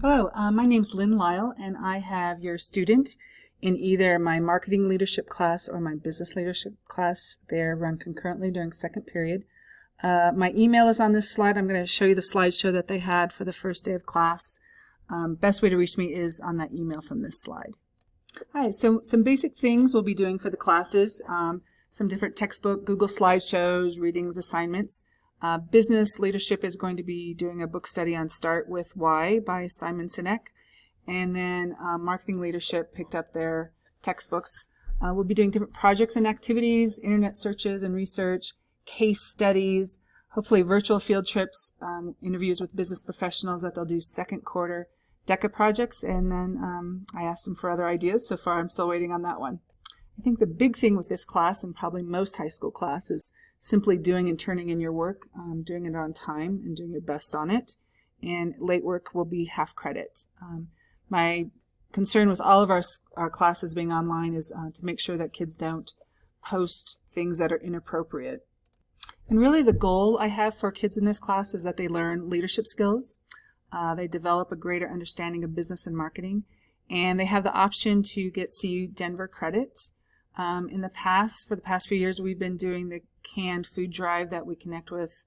Hello, my name's Lynn Lyle, and I have your student in either my marketing leadership class or my business leadership class. They're run concurrently during second period. My email is on this slide. I'm going to show you the slideshow that they had for the first day of class. Best way to reach me is on that email from this slide. Hi, so some basic things we'll be doing for the classes. Some different textbook, Google slideshows, readings, assignments. Business leadership is going to be doing a book study on Start With Why by Simon Sinek. And then marketing leadership picked up their textbooks. We'll be doing different projects and activities, internet searches and research, case studies, hopefully virtual field trips, interviews with business professionals that they'll do second quarter, DECA projects, and then I asked them for other ideas. So far I'm still waiting on that one. I think the big thing with this class, and probably most high school classes, simply doing and turning in your work, doing it on time and doing your best on it. And late work will be half credit. My concern with all of our classes being online is to make sure that kids don't post things that are inappropriate. And really the goal I have for kids in this class is that they learn leadership skills. They develop a greater understanding of business and marketing. And they have the option to get CU Denver credit. In the past, for the past few years, we've been doing the canned food drive that we connect with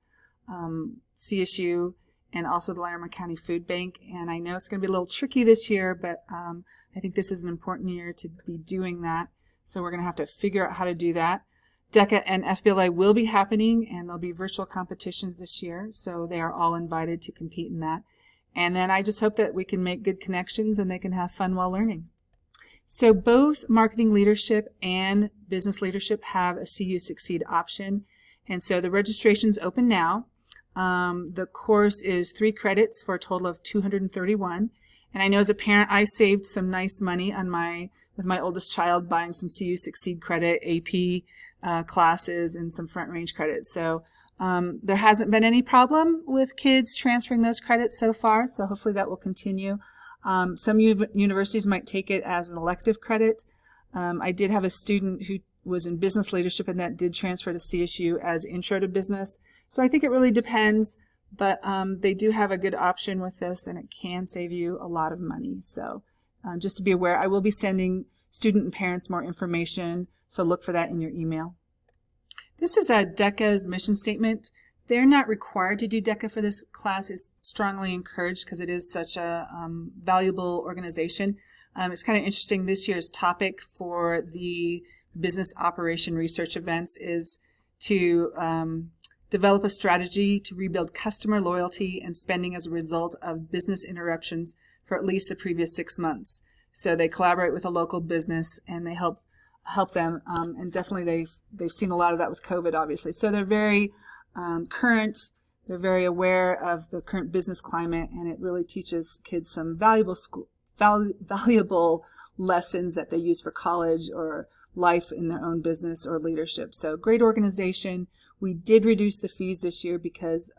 CSU and also the Larimer County Food Bank. And I know it's going to be a little tricky this year, but I think this is an important year to be doing that. So we're going to have to figure out how to do that. DECA and FBLA will be happening, and there'll be virtual competitions this year. So they are all invited to compete in that. And then I just hope that we can make good connections and they can have fun while learning. So both marketing leadership and business leadership have a CU Succeed option. And so the registration's open now. The course is 3 credits for a total of 231. And I know as a parent, I saved some nice money on with my oldest child buying some CU Succeed credit, AP classes, and some Front Range credits. So there hasn't been any problem with kids transferring those credits so far. So hopefully that will continue. Some universities might take it as an elective credit. I did have a student who was in business leadership and that did transfer to CSU as intro to business. So I think it really depends, but they do have a good option with this and it can save you a lot of money. So just to be aware, I will be sending student and parents more information, so look for that in your email. This is a DECA's mission statement. They're not required to do DECA for this class. It's strongly encouraged because it is such a valuable organization. It's kind of interesting. This year's topic for the business operation research events is to develop a strategy to rebuild customer loyalty and spending as a result of business interruptions for at least the previous 6 months. So they collaborate with a local business and they help them. And definitely they've seen a lot of that with COVID, obviously. So they're very current. They're very aware of the current business climate, and it really teaches kids some valuable lessons that they use for college or life in their own business or leadership. So great organization. We did reduce the fees this year because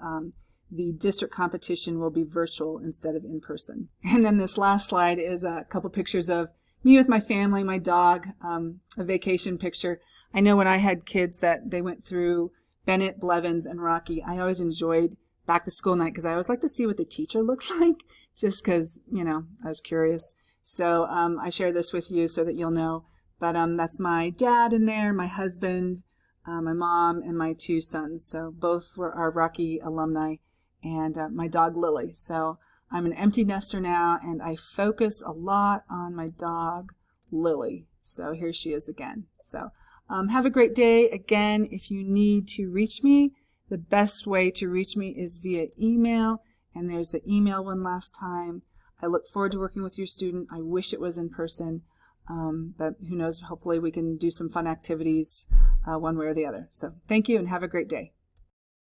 the district competition will be virtual instead of in person. And then this last slide is a couple pictures of me with my family, my dog, a vacation picture. I know when I had kids that they went through Bennett, Blevins, and Rocky. I always enjoyed back to school night because I always like to see what the teacher looked like just because, I was curious. So I share this with you so that you'll know. But that's my dad in there, my husband, my mom, and my 2 sons. So both are Rocky alumni, and my dog Lily. So I'm an empty nester now, and I focus a lot on my dog Lily. So here she is again. So have a great day. Again, if you need to reach me, the best way to reach me is via email. And there's the email one last time. I look forward to working with your student. I wish it was in person, but who knows, hopefully we can do some fun activities one way or the other. So thank you and have a great day.